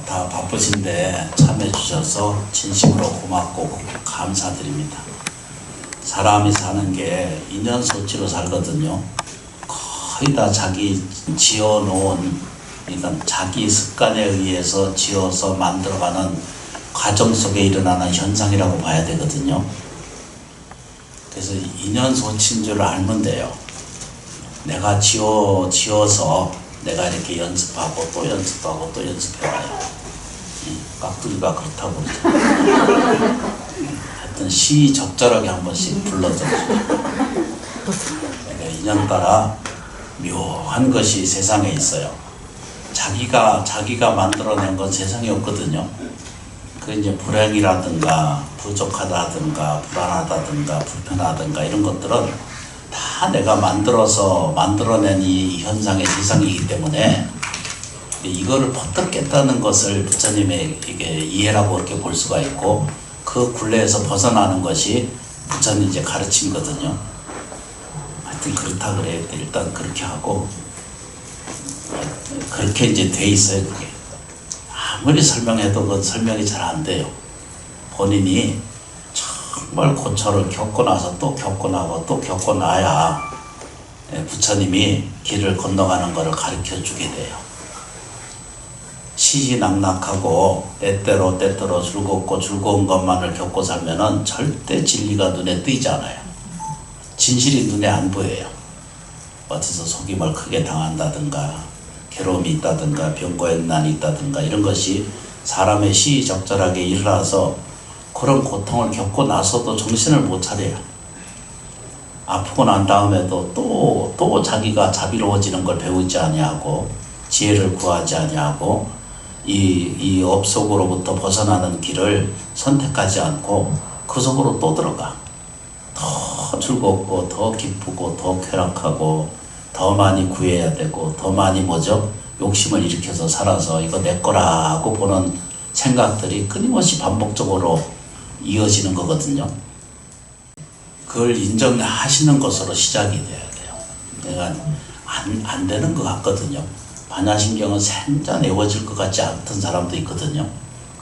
다 바쁘신데 참여해 주셔서 진심으로 고맙고 감사드립니다. 사람이 사는 게 인연소치로 살거든요. 거의 다 자기 지어놓은, 그러니까 자기 습관에 의해서 지어서 만들어가는 과정 속에 일어나는 현상이라고 봐야 되거든요. 그래서 인연소치인 줄 알면 돼요. 내가 지어서 내가 이렇게 연습하고 또 연습하고 또 연습해봐요. 깍두기가 그렇다고 그러죠. 하여튼 시 적절하게 한 번씩 불러줘요. 인연 따라 묘한 것이 세상에 있어요. 자기가 만들어낸 건 세상에 없거든요. 그 이제 불행이라든가 부족하다든가 불안하다든가 불편하든가 이런 것들은 다 내가 만들어낸 이 현상의 세상이기 때문에 이거를 퍼뜩 깼다는 것을 부처님의 이게 이해라고 이렇게 볼 수가 있고, 그 굴레에서 벗어나는 것이 부처님 이제 가르침이거든요. 하여튼 그렇다 그래. 일단 그렇게 하고, 그렇게 이제 돼 있어요. 그게 아무리 설명해도 그 설명이 잘 안 돼요. 본인이 정말 고초를 겪고 나서 또 겪고 나고 또 겪고 나야 부처님이 길을 건너가는 것을 가르쳐 주게 돼요. 시시낙낙하고 때때로 즐겁고 즐거운 것만을 겪고 살면은 절대 진리가 눈에 띄지 않아요. 진실이 눈에 안 보여요. 어디서 속임을 크게 당한다든가 괴로움이 있다든가 병고행난이 있다든가 이런 것이 사람의 시의적절하게 일어나서 그런 고통을 겪고 나서도 정신을 못 차려요. 아프고 난 다음에도 또 자기가 자비로워지는 걸 배우지 아니하고 지혜를 구하지 아니하고 이 업속으로부터 벗어나는 길을 선택하지 않고 그 속으로 또 들어가. 더 즐겁고 더 기쁘고 더 쾌락하고 더 많이 구해야 되고 더 많이 욕심을 일으켜서 살아서 이거 내 거라고 보는 생각들이 끊임없이 반복적으로 이어지는 거거든요. 그걸 인정하시는 것으로 시작이 돼야 돼요. 내가 안 되는 것 같거든요. 반야신경은 생전 외워질 것 같지 않던 사람도 있거든요.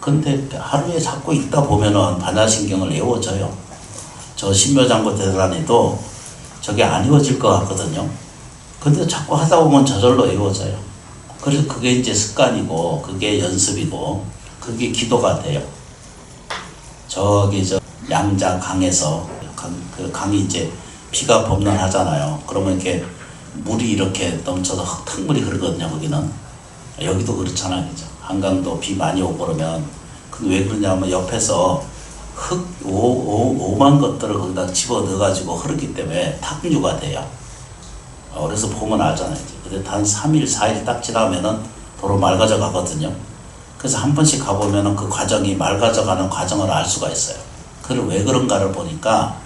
근데 하루에 자꾸 있다 보면은 반야신경을 외워져요. 저 신묘장구 대단히도 저게 안 외워질 것 같거든요. 근데 자꾸 하다 보면 저절로 외워져요. 그래서 그게 이제 습관이고 그게 연습이고 그게 기도가 돼요. 저기 양자 강에서 그 강이 이제 비가 범람하잖아요. 그러면 이렇게 물이 이렇게 넘쳐서 흙탕물이 흐르거든요. 거기는 여기도 그렇잖아요. 그죠? 한강도 비 많이 오고 그러면 왜 그러냐면 옆에서 오만 것들을 거기다 집어 넣어가지고 흐르기 때문에 탁류가 돼요. 그래서 보면 알잖아요. 근데 한 3일, 4일 딱 지나면은 도로 맑아져 가거든요. 그래서 한 번씩 가보면은 그 과정이 맑아져가는 과정을 알 수가 있어요. 그걸 왜 그런가를 보니까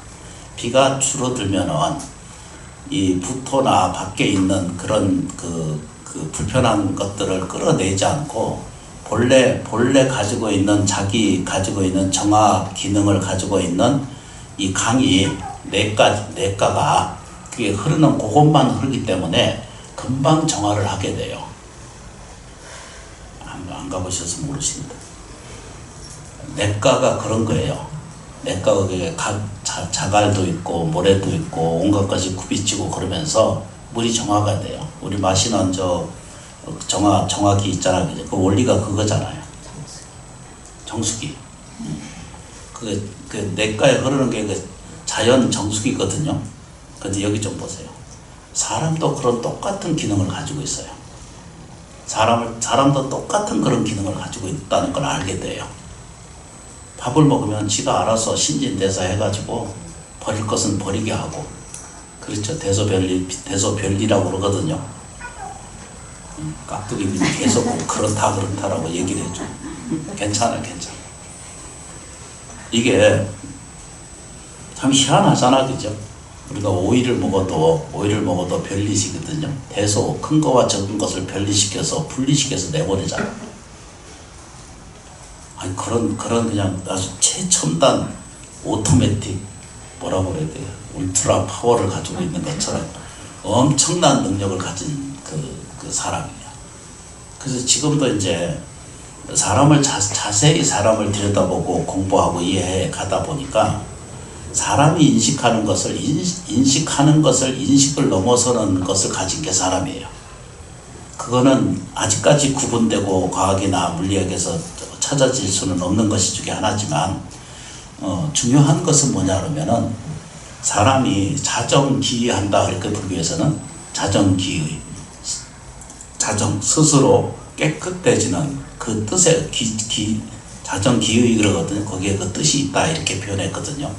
비가 줄어들면은 이 부토나 밖에 있는 그런 그 불편한 것들을 끌어내지 않고 본래 가지고 있는 자기 가지고 있는 정화 기능을 가지고 있는 이 강이 내가가 그게 흐르는 그것만 흐르기 때문에 금방 정화를 하게 돼요. 안 가보셔서 모르십니다. 내가가 그런 거예요. 내가가 그게 자갈도 있고 모래도 있고 온갖 것이 굽이치고 그러면서 물이 정화가 돼요. 우리 마시는 정화기 있잖아요. 그 원리가 그거잖아요. 정수기. 그 내가에 흐르는 게 그 자연 정수기거든요. 근데 여기 좀 보세요. 사람도 그런 똑같은 기능을 가지고 있어요. 사람도 똑같은 그런 기능을 가지고 있다는 걸 알게 돼요. 밥을 먹으면 지가 알아서 신진대사 해가지고 버릴 것은 버리게 하고, 그렇죠. 대소별리라고 그러거든요. 깍두기님이 계속 그렇다라고 얘기를 해줘. 괜찮아. 이게 참 희한하잖아, 그죠? 우리가 오이를 먹어도 별리시거든요. 대소, 큰 거와 적은 것을 별리시켜서 분리시켜서 내보내잖아. 아니 그런 그냥 아주 최첨단 오토매틱 뭐라고 그래야 돼요? 울트라 파워를 가지고 있는 것처럼 엄청난 능력을 가진 그 사람이에요. 그래서 지금도 이제 사람을 자세히 사람을 들여다보고 공부하고 이해해 가다 보니까 사람이 인식하는 것을 인식을 넘어서는 것을 가진 게 사람이에요. 그거는 아직까지 구분되고 과학이나 물리학에서 찾아질 수는 없는 것이 중에 하나지만 중요한 것은 뭐냐 그러면은 사람이 자정기의한다 그렇게 부르기 위해서는 자정기의 스스로 깨끗해지는 그 뜻에 자정기의 그러거든요. 거기에 그 뜻이 있다 이렇게 표현했거든요.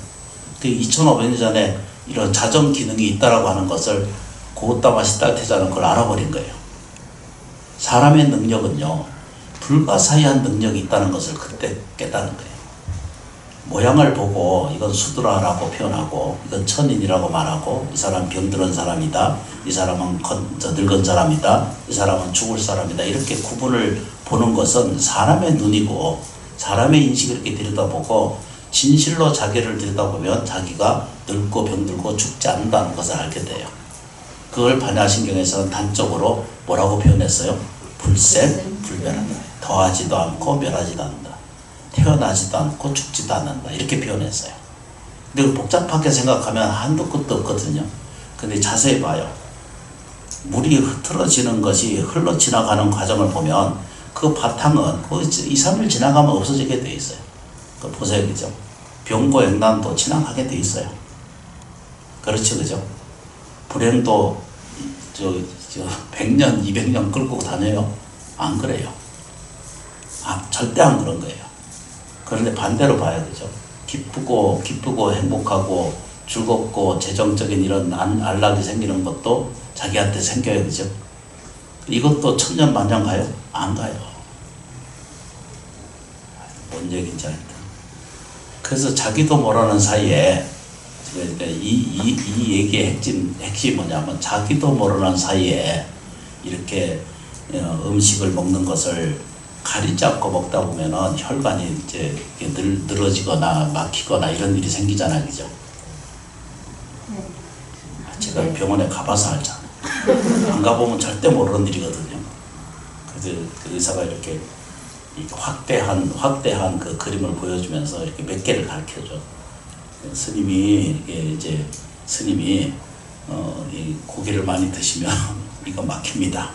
2500년 전에 이런 자정 기능이 있다라고 하는 것을 고우따마시 딸태자는 그걸 알아버린 거예요. 사람의 능력은요, 불가사의한 능력이 있다는 것을 그때 깨달은 거예요. 모양을 보고 이건 수두라라고 표현하고 이건 천인이라고 말하고 이 사람 병들은 사람이다, 이 사람은 늙은 사람이다, 이 사람은 죽을 사람이다 이렇게 구분을 보는 것은 사람의 눈이고 사람의 인식을 이렇게 들여다보고 진실로 자기를 들여다보면 자기가 늙고 병들고 죽지 않는다는 것을 알게 돼요. 그걸 반야신경에서는 단적으로 뭐라고 표현했어요? 불생불멸한다. 더하지도 않고 멸하지도 않는다. 태어나지도 않고 죽지도 않는다. 이렇게 표현했어요. 근데 복잡하게 생각하면 한도 끝도 없거든요. 근데 자세히 봐요. 물이 흐트러지는 것이 흘러 지나가는 과정을 보면 그 바탕은 2, 3일 지나가면 없어지게 돼 있어요. 그 보세요, 그죠? 병고 액난도 지나가게 돼 있어요. 그렇죠, 그죠? 불행도 100년, 200년 끌고 다녀요? 안 그래요. 절대 안 그런 거예요. 그런데 반대로 봐야 되죠. 기쁘고 행복하고 즐겁고 재정적인 이런 안락이 생기는 것도 자기한테 생겨요, 그죠? 이것도 천년 만년 가요? 안 가요. 뭔 얘기인지 알겠다. 그래서 자기도 모르는 사이에 이 얘기의 핵심이 뭐냐면 자기도 모르는 사이에 이렇게 음식을 먹는 것을 가리지 않고 먹다 보면은 혈관이 이제 늘어지거나 막히거나 이런 일이 생기잖아요, 그죠? 제가 병원에 가봐서 알잖아요. 안 가보면 절대 모르는 일이거든요. 그래서 그 의사가 이렇게 확대한 그 그림을 보여주면서 이렇게 몇 개를 가르쳐줘. 스님이 이 고기를 많이 드시면 이거 막힙니다.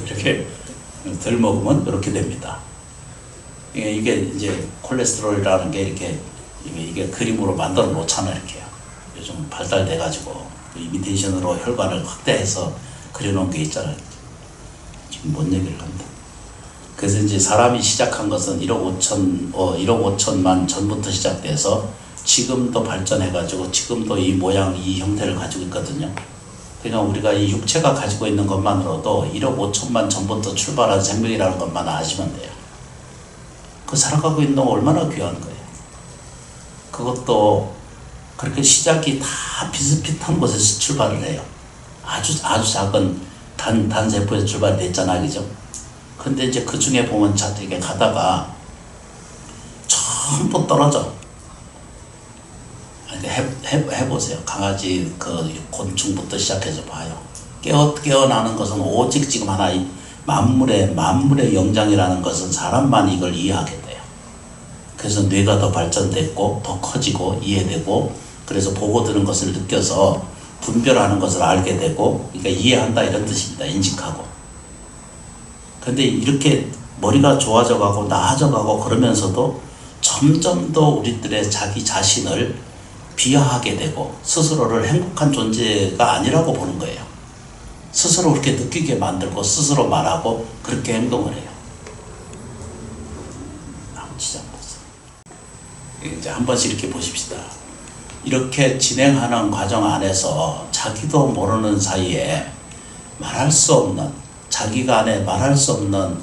이렇게 덜 먹으면 이렇게 됩니다. 이게 이제 콜레스테롤이라는 게 이게 그림으로 만들어 놓잖아요, 이렇게. 요즘 발달돼 가지고 이미테이션으로 혈관을 확대해서 그려놓은 게 있잖아요. 지금 뭔 얘기를 한다. 그래서 이제 사람이 시작한 것은 1억 5천만 전부터 시작돼서 지금도 발전해가지고 지금도 이 모양, 이 형태를 가지고 있거든요. 그러니까 우리가 이 육체가 가지고 있는 것만으로도 1억 5천만 전부터 출발한 생명이라는 것만 아시면 돼요. 그 살아가고 있는 건 얼마나 귀한 거예요. 그것도 그렇게 시작이 다 비슷비슷한 곳에서 출발을 해요. 아주 작은 단세포에서 출발이 됐잖아, 그죠? 근데 이제 그 중에 보면 이게 가다가 전부 떨어져. 해보세요. 강아지 그 곤충부터 시작해서 봐요. 깨어나는 것은 오직 지금 하나의 만물의 영장이라는 것은 사람만 이걸 이해하게 돼요. 그래서 뇌가 더 발전됐고 더 커지고 이해되고 그래서 보고 들은 것을 느껴서 분별하는 것을 알게 되고 그러니까 이해한다 이런 뜻입니다. 인식하고. 근데 이렇게 머리가 좋아져 가고 나아져 가고 그러면서도 점점 더 우리들의 자기 자신을 비하하게 되고 스스로를 행복한 존재가 아니라고 보는 거예요. 스스로 그렇게 느끼게 만들고 스스로 말하고 그렇게 행동을 해요. 이제 한 번씩 이렇게 보십시다. 이렇게 진행하는 과정 안에서 자기도 모르는 사이에 말할 수 없는 자기가 안에 말할 수 없는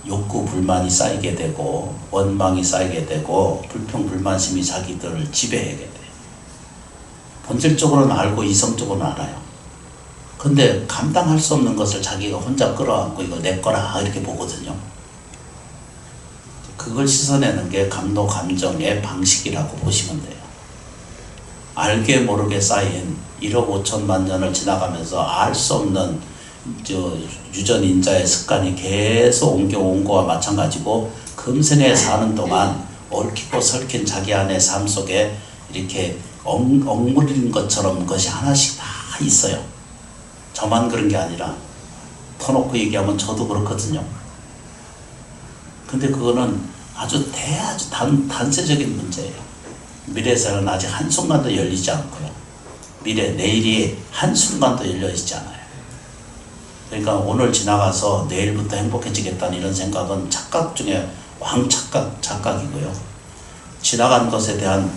욕구 불만이 쌓이게 되고 원망이 쌓이게 되고 불평 불만심이 자기들을 지배하게 돼요. 본질적으로는 알고 이성적으로는 알아요. 근데 감당할 수 없는 것을 자기가 혼자 끌어안고 이거 내 거라 이렇게 보거든요. 그걸 씻어내는 게 감노 감정의 방식이라고 보시면 돼요. 알게 모르게 쌓인 1억 5천만 년을 지나가면서 알 수 없는 유전인자의 습관이 계속 옮겨온 거와 마찬가지고 금생에 사는 동안 얽히고 설킨 자기 안의 삶 속에 이렇게 억물린 것처럼 것이 하나씩 다 있어요. 저만 그런 게 아니라 터놓고 얘기하면 저도 그렇거든요. 근데 그거는 아주 단세적인 문제예요. 미래에서는 아직 한순간도 열리지 않고요. 내일이 한순간도 열려있지 않아요. 그러니까 오늘 지나가서 내일부터 행복해지겠다는 이런 생각은 착각 중에 착각이고요. 지나간 것에 대한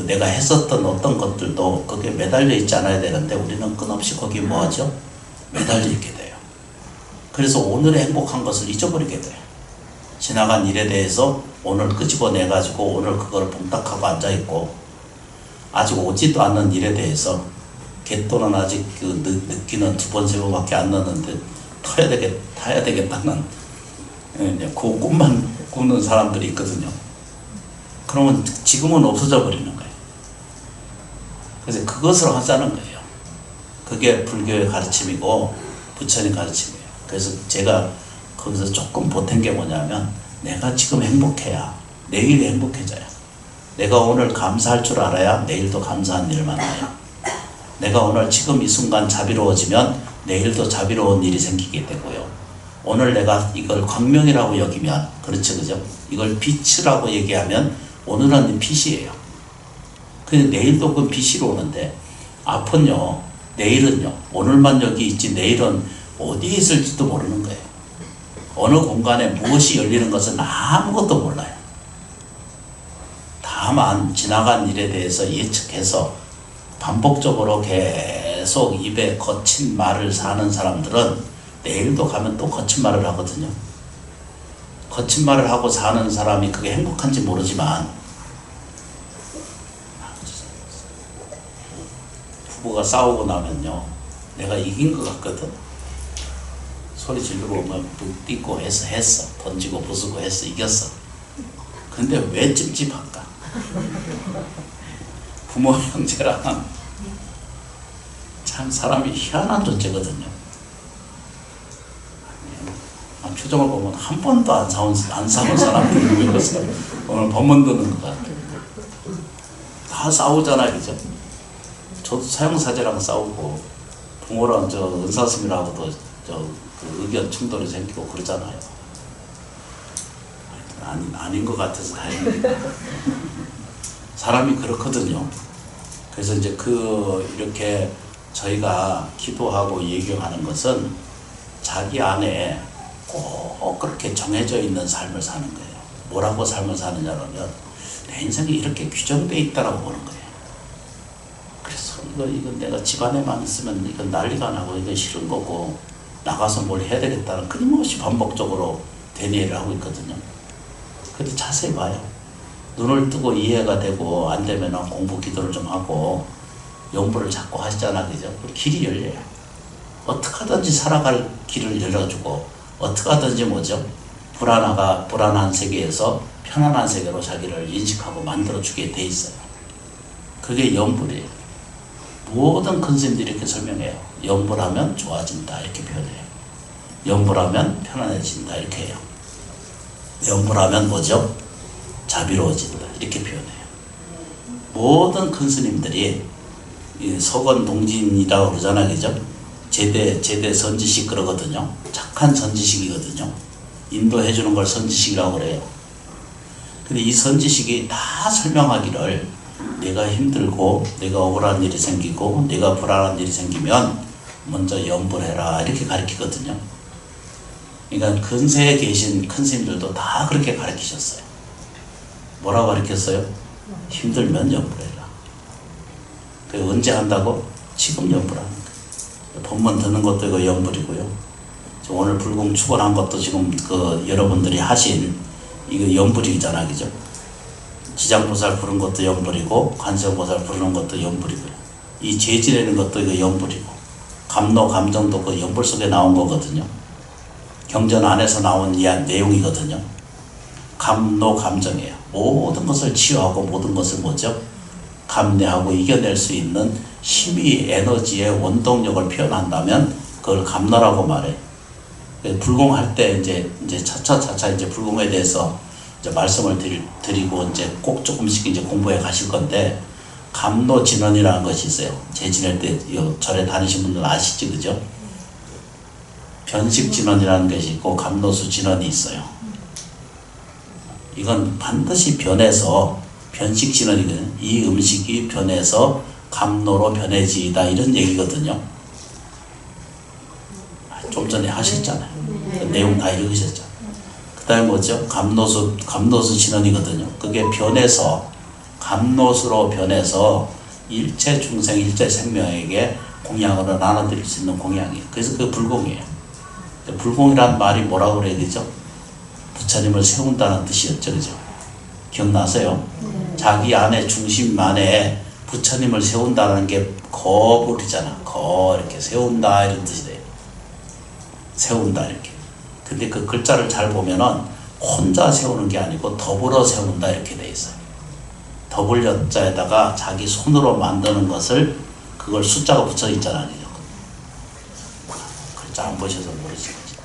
내가 했었던 어떤 것들도 거기에 매달려 있지 않아야 되는데 우리는 끊임없이 거기에 뭐하죠? 매달려 있게 돼요. 그래서 오늘의 행복한 것을 잊어버리게 돼요. 지나간 일에 대해서 오늘 끄집어내가지고 오늘 그걸 봉탁하고 앉아있고 아직 오지도 않는 일에 대해서 갯돈은 아직 느끼는 2번, 3번밖에 안 넣었는데 타야 되겠다는 그 꿈만 꾸는 사람들이 있거든요. 그러면 지금은 없어져 버리는 거예요. 그래서 그것을 하자는 거예요. 그게 불교의 가르침이고 부처님 가르침이에요. 그래서 제가 거기서 조금 보탠 게 뭐냐면 내가 지금 행복해야 내일이 행복해져요. 내가 오늘 감사할 줄 알아야 내일도 감사한 일을 만나요. 내가 오늘 지금 이 순간 자비로워지면 내일도 자비로운 일이 생기게 되고요. 오늘 내가 이걸 광명이라고 여기면 그렇죠, 그죠? 이걸 빛이라고 얘기하면 오늘은 빛이에요. 근데 내일도 그 빛이 오는데 앞은요, 내일은요, 오늘만 여기 있지 내일은 어디에 있을지도 모르는 거예요. 어느 공간에 무엇이 열리는 것은 아무것도 몰라요. 다만 지나간 일에 대해서 예측해서 반복적으로 계속 입에 거친 말을 사는 사람들은 내일도 가면 또 거친 말을 하거든요. 거친 말을 하고 사는 사람이 그게 행복한지 모르지만 부부가 싸우고 나면요, 내가 이긴 것 같거든. 소리 지르고 막 뛰고 했어. 던지고 부수고 했어. 이겼어. 근데 왜 찝찝할까? 부모 형제랑 참 사람이 희한한 존재거든요. 표정을 보면 한 번도 안 싸운 사람들이 모여서 오늘 법문 듣는 것 같아요. 다 싸우잖아요, 그죠? 저도 사형사제랑 싸우고 부모랑 은사스님이라고도 그 의견 충돌이 생기고 그러잖아요. 아닌 것 같아서 다행입니다. 사람이 그렇거든요. 그래서 이제 이렇게 저희가 기도하고 예경하는 것은 자기 안에 꼭 그렇게 정해져 있는 삶을 사는 거예요. 뭐라고 삶을 사느냐면 내 인생이 이렇게 규정되어 있다라고 보는 거예요. 그래서 이거 내가 집안에만 있으면 이건 난리가 나고 이건 싫은 거고 나가서 뭘 해야 되겠다는 끊임없이 반복적으로 대니엘을 하고 있거든요. 근데 자세히 봐요. 눈을 뜨고 이해가 되고 안 되면 공부 기도를 좀 하고 연부를 자꾸 하시잖아, 그죠? 길이 열려요. 어떻게 하든지 살아갈 길을 열어주고 어떻게 하든지 불안한 세계에서 편안한 세계로 자기를 인식하고 만들어주게 돼 있어요. 그게 연불이에요. 모든 큰 스님들이 이렇게 설명해요. 연불하면 좋아진다 이렇게 표현해요. 연불하면 편안해진다 이렇게 해요. 연불하면 자비로워진다 이렇게 표현해요. 모든 큰 스님들이 서건 동진이라고 그러잖아요, 그죠? 제대 선지식 그러거든요. 착한 선지식이거든요. 인도해주는 걸 선지식이라고 그래요. 근데 이 선지식이 다 설명하기를 내가 힘들고 내가 억울한 일이 생기고 내가 불안한 일이 생기면 먼저 염불해라 이렇게 가르치거든요. 그러니까 근세에 계신 큰 스님들도 다 그렇게 가르치셨어요. 뭐라고 가르쳤어요? 힘들면 염불해라. 그 언제 한다고? 지금 염불하는 거예요. 법문 듣는 것도 이거 염불이고요. 오늘 불공 축원한 것도 지금 여러분들이 하신 이거 염불이잖아, 그죠? 지장보살 부른 것도 염불이고 관세음보살 부르는 것도 염불이고요. 이 죄 지내는 것도 이거 염불이고 감노 감정도 그 염불 속에 나온 거거든요. 경전 안에서 나온 내용이거든요. 감노 감정이에요. 모든 것을 치유하고 모든 것을 감내하고 이겨낼 수 있는 힘이 에너지의 원동력을 표현한다면 그걸 감노라고 말해. 불공할 때 이제 차차차차 이제 불공에 대해서 이제 말씀을 드리고 이제 꼭 조금씩 이제 공부해 가실 건데, 감노 진언이라는 것이 있어요. 제 지낼 때 절에 다니신 분들 아시지, 그죠? 변식 진언이라는 것이 있고 감노수 진언이 있어요. 이건 반드시 변해서, 변식 진언이거든요. 이 음식이 변해서 감노로 변해지이다, 이런 얘기거든요. 좀 전에 하셨잖아요. 그 내용 다 읽으셨죠. 그 다음에 뭐죠? 감노수 진언이거든요. 그게 변해서, 감노수로 변해서 일체 중생, 일체 생명에게 공양으로 나눠드릴 수 있는 공양이에요. 그래서 그 불공이에요. 불공이란 말이 뭐라고 그래야 되죠? 부처님을 세운다는 뜻이었죠, 그죠? 기억나세요? 자기 안에 중심 안에 부처님을 세운다는 게 거불이잖아. 이렇게 세운다, 이런 뜻이 돼요. 세운다, 이렇게. 근데 그 글자를 잘 보면은 혼자 세우는 게 아니고 더불어 세운다, 이렇게 돼 있어요. 더블 여자에다가 자기 손으로 만드는 것을, 그걸 숫자가 붙여 있잖아요. 글자 안 보셔서 모르시겠지.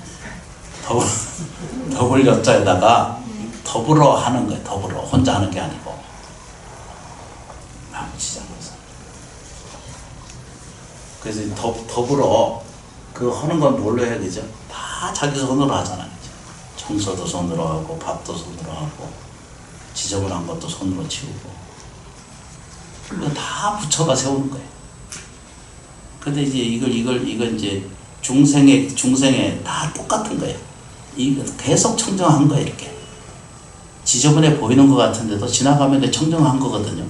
더블 여자에다가 더불어 하는 거예요. 더불어. 혼자 하는 게 아니고. 그래서 더불어 그 하는 건 뭘로 해야 되죠? 다 자기 손으로 하잖아요. 청소도 손으로 하고, 밥도 손으로 하고, 지저분한 것도 손으로 치우고. 이거 다 부처가 세우는 거예요. 근데 이제 이걸 이제 중생에 다 똑같은 거예요. 이거 계속 청정한 거예요, 이렇게. 지저분해 보이는 것 같은데도 지나가면 청정한 거거든요.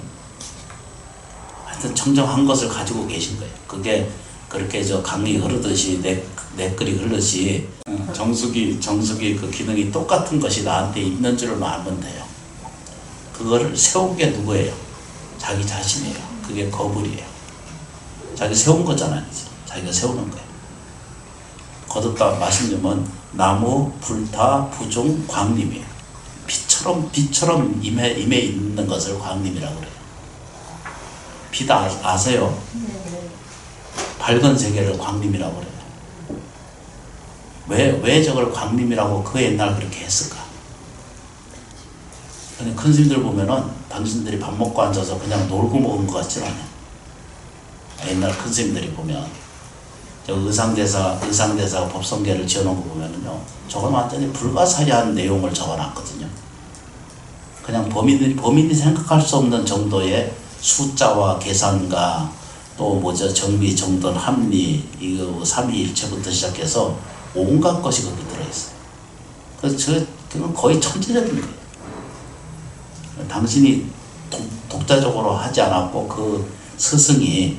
하여튼 청정한 것을 가지고 계신 거예요. 그게 그렇게 강이 흐르듯이 내끌이 흐르듯이 정수기 그 기능이 똑같은 것이 나한테 있는 줄을 알면 돼요. 그거를 세운 게 누구예요? 자기 자신이에요. 그게 거불이에요. 자기 세운 거잖아요. 자기가 세우는 거예요. 거듭다 말씀드리면 나무, 불타, 부중, 광림이에요. 빛처럼 임해 있는 것을 광림이라고 그래요. 빛 아세요? 밝은 세계를 광림이라고 그래요. 왜 저걸 광림이라고 그 옛날 그렇게 했을까? 근데 큰 스님들 보면은 당신들이 밥 먹고 앉아서 그냥 놀고 먹은 것 같지 않아요. 옛날 큰 스님들이 보면 저 의상대사 법성계를 지어놓은 거 보면은요, 저건 완전히 불가사리한 내용을 적어놨거든요. 그냥 범인이 생각할 수 없는 정도의 숫자와 계산과 또 뭐죠, 정리, 정돈, 합리, 이거 삼위일체부터 시작해서 온갖 것이 거기 들어있어요. 그래서 그건 거의 천재적인 거예요. 당신이 독자적으로 하지 않았고 그 스승이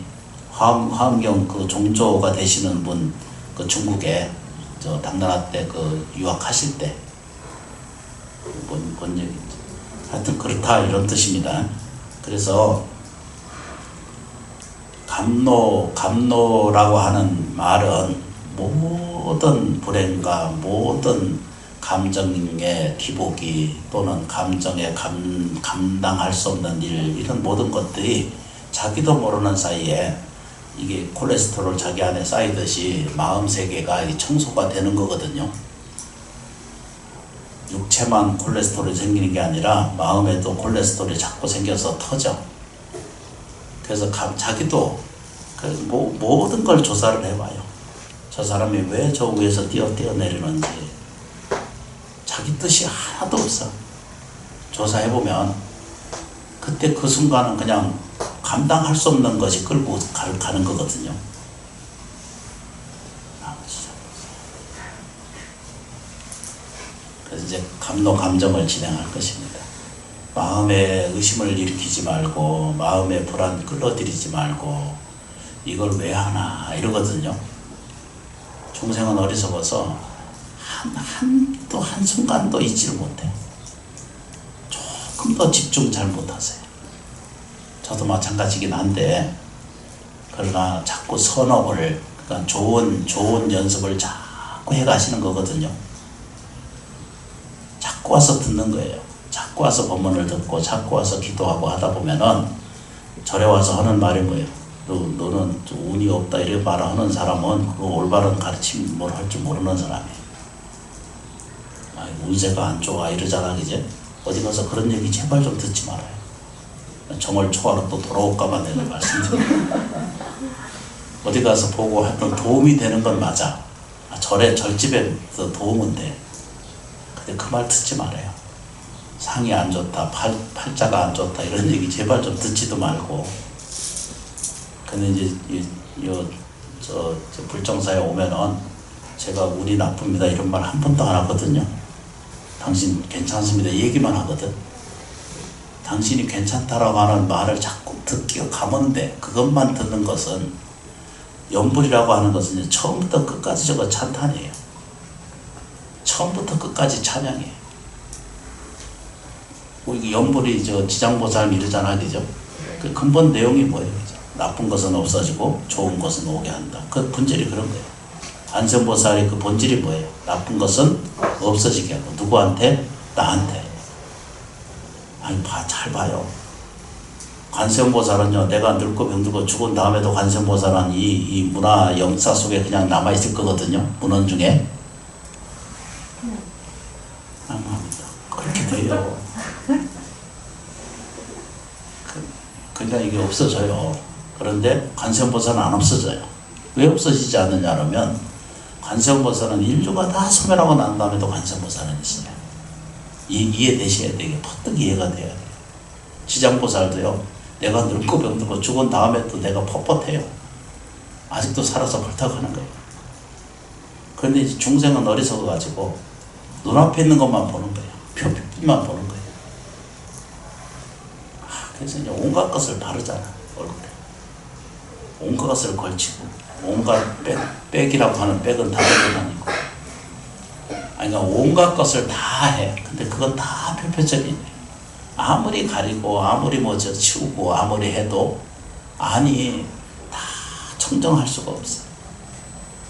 화엄경 그 종조가 되시는 분, 그 중국에 저 당나라 때 그 유학하실 때 본 적이 있죠. 하여튼 그렇다, 이런 뜻입니다. 그래서 감노라고 하는 말은 모든 불행과 모든 감정의 기복이 또는 감정에 감당할 수 없는 일, 이런 모든 것들이 자기도 모르는 사이에 이게 콜레스테롤 자기 안에 쌓이듯이 마음 세계가 청소가 되는 거거든요. 육체만 콜레스테롤이 생기는 게 아니라 마음에도 콜레스테롤이 자꾸 생겨서 터져. 그래서 자기도 모든 걸 조사를 해봐요. 저 사람이 왜 저 위에서 뛰어내리는지 자기 뜻이 하나도 없어. 조사해보면 그때 그 순간은 그냥 감당할 수 없는 것이 끌고 가는 거거든요. 그래서 이제 감정을 진행할 것입니다. 마음에 의심을 일으키지 말고, 마음에 불안 끌어들이지 말고, 이걸 왜 하나 이러거든요. 중생은 어리석어서 한순간도 잊지를 못해. 조금 더 집중 잘 못하세요. 저도 마찬가지긴 한데, 그러나 자꾸 선업을, 그러니까 좋은 연습을 자꾸 해가시는 거거든요. 자꾸 와서 듣는 거예요. 자꾸 와서 법문을 듣고 자꾸 와서 기도하고 하다 보면은 절에 와서 하는 말이 뭐예요? 너는 좀 운이 없다 이렇게 말하는 사람은 그 올바른 가르침 뭘 할 줄 모르는 사람이에요. 운세가 안 좋아 이러잖아, 그제? 어디 가서 그런 얘기 제발 좀 듣지 말아요. 정월 초하루 또 돌아올까봐 내가 말씀드려요. 어디 가서 보고 하여튼 도움이 되는 건 맞아. 절집에서 도움은 돼. 근데 그 말 듣지 말아요. 상이 안 좋다, 팔자가 안 좋다 이런 얘기 제발 좀 듣지도 말고. 근데 이제 저 불정사에 오면은 제가 운이 나쁩니다 이런 말 한 번도 안 하거든요. 당신 괜찮습니다 얘기만 하거든. 당신이 괜찮다라고 하는 말을 자꾸 듣기가 가면돼. 그것만 듣는 것은, 연불이라고 하는 것은 이제 처음부터 끝까지 저거 찬탄이에요. 처음부터 끝까지 찬양이에요. 이게 연불이 지장보살 이러잖아, 그죠? 그 근본 내용이 뭐예요, 그죠? 나쁜 것은 없어지고 좋은 것은 오게 한다. 그 본질이 그런 거예요. 관세음보살의 그 본질이 뭐예요? 나쁜 것은 없어지게 하고. 누구한테? 나한테. 아니, 잘 봐요. 관세음보살은요, 내가 늙고 병들고 죽은 다음에도 관세음보살은 이 문화 역사 속에 그냥 남아있을 거거든요. 문헌 중에. 아닙니다. 그렇게 돼요. 그러니까 이게 없어져요. 그런데 관세음보살은 안 없어져요. 왜 없어지지 않느냐 하면, 관세음보살은 인류가 다 소멸하고 난 다음에도 관세음보살은 있어요. 이해되셔야 돼요. 퍼뜩 이해가 돼야 돼요. 지장보살도요, 내가 늙고 병들고 죽은 다음에도 내가 뻣뻣해요. 아직도 살아서 벌떡하는 거예요. 그런데 이제 중생은 어리석어가지고 눈앞에 있는 것만 보는 거예요. 표피만 보는 거예요. 그래서 이제 온갖 것을 바르잖아, 얼굴에. 온갖 것을 걸치고, 온갖 백이라고 하는 백은 다 백은 아니고. 그러니까 온갖 것을 다 해. 근데 그건 다 표표적이네. 아무리 가리고 아무리 치우고 아무리 해도 아니 다 청정할 수가 없어.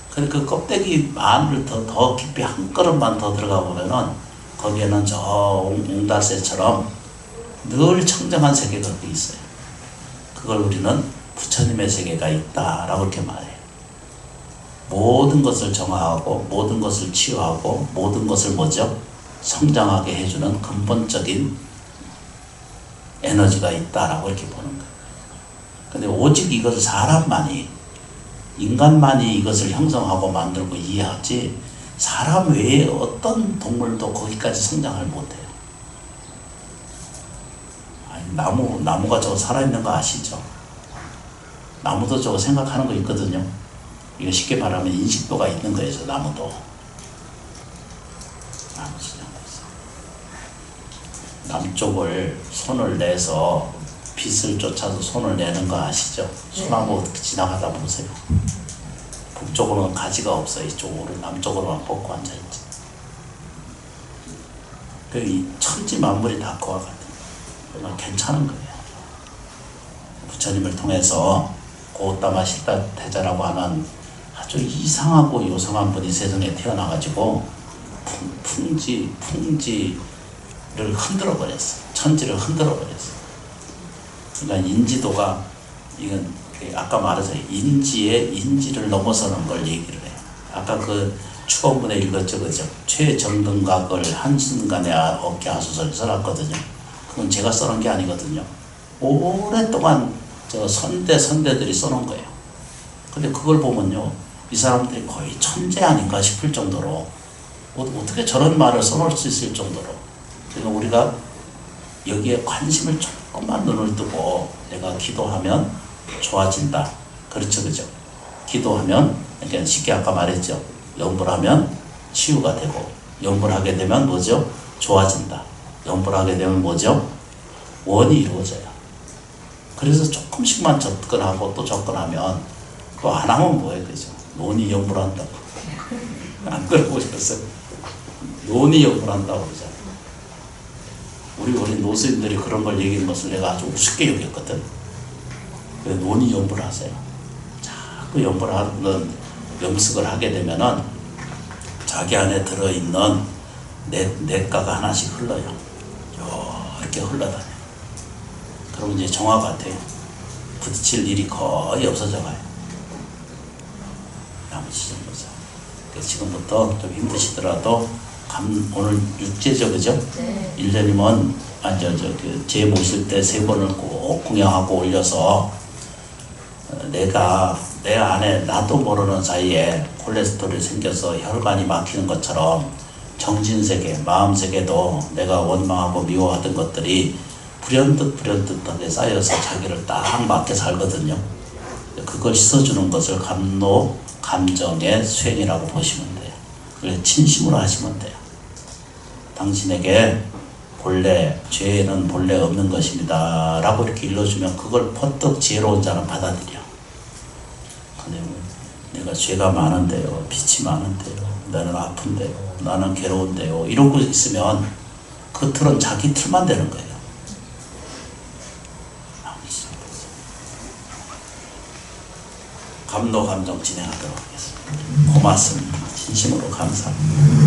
근데 그 껍데기 안을 더 깊이 한 걸음만 더 들어가 보면은 거기에는 저 옹달새처럼 늘 청정한 세계가 거기 있어요. 그걸 우리는 부처님의 세계가 있다라고 이렇게 말해요. 모든 것을 정화하고 모든 것을 치유하고 모든 것을 성장하게 해주는 근본적인 에너지가 있다라고 이렇게 보는 거예요. 근데 오직 이것을 사람만이, 인간만이 이것을 형성하고 만들고 이해하지, 사람 외에 어떤 동물도 거기까지 성장을 못해요. 아니, 나무가 저거 살아있는 거 아시죠? 나무도 저거 생각하는 거 있거든요. 이거 쉽게 말하면 인식도가 있는 거예요, 저 나무도. 남쪽을 손을 내서 빛을 쫓아서 손을 내는 거 아시죠? 소나무 지나가다 보세요. 북쪽으로는 가지가 없어요. 이쪽으로 남쪽으로만 뻗고 앉아있지. 이 천지 만물이 다 그와 같아요. 정말 괜찮은 거예요. 부처님을 통해서 고따마 식다 태자라고 하는 아주 이상하고 요상한 분이 세상에 태어나가지고 풍지를 흔들어 버렸어. 천지를 흔들어 버렸어. 그러니까 인지도가, 이건 아까 말해서 인지를 넘어서는 걸 얘기를 해요. 아까 그 추원문에 읽었죠, 그죠? 최정등각을 한순간에 어깨 하소서를 써놨거든요. 그건 제가 써놓은 게 아니거든요. 오랫동안 저 선대들이 써놓은 거예요. 근데 그걸 보면요, 이 사람들이 거의 천재 아닌가 싶을 정도로, 어떻게 저런 말을 써놓을 수 있을 정도로. 그러니까 우리가 여기에 관심을 조금만 눈을 뜨고 내가 기도하면 좋아진다. 그렇죠, 그죠? 기도하면, 그러니까 쉽게 아까 말했죠. 염불하면 치유가 되고, 염불하게 되면 좋아진다. 염불하게 되면 원이 이루어져요. 그래서 조금씩만 접근하고 또 접근하면, 그거 안 하면 뭐예요, 그죠? 논이 염불한다고. 안 들어보셨어요? 논이 염불한다고 그러잖아요. 우리 노스인들이 그런 걸 얘기하는 것을 내가 아주 우습게 여겼거든. 논이 염불하세요. 자꾸 염불하는 염습을 하게 되면은 자기 안에 들어있는 뇌가가 하나씩 흘러요. 이렇게 흘러다녀요. 그럼 이제 정화가 돼요. 부딪힐 일이 거의 없어져 가요. 나머지 전부죠. 지금부터 좀 힘드시더라도 오늘 육제죠, 그죠? 네. 1년이면 제 모실 때 3번을 꼭 공양하고 올려서 내가 내 안에 나도 모르는 사이에 콜레스테롤이 생겨서 혈관이 막히는 것처럼 정신세계, 마음세계도 내가 원망하고 미워하던 것들이 불현듯하게 쌓여서 자기를 딱 맞게 살거든요. 그걸 씻어주는 것을 감로, 감정의 수행이라고 보시면 돼요. 그걸 진심으로 하시면 돼요. 당신에게 죄는 본래 없는 것입니다 라고 이렇게 일러주면 그걸 퍼뜩 지혜로운 자는 받아들여. 근데 내가 죄가 많은데요, 빛이 많은데요, 나는 아픈데요, 나는 괴로운데요 이러고 있으면 그 틀은 자기 틀만 되는 거예요. 감로 감정 진행하도록 하겠습니다. 고맙습니다. 진심으로 감사합니다.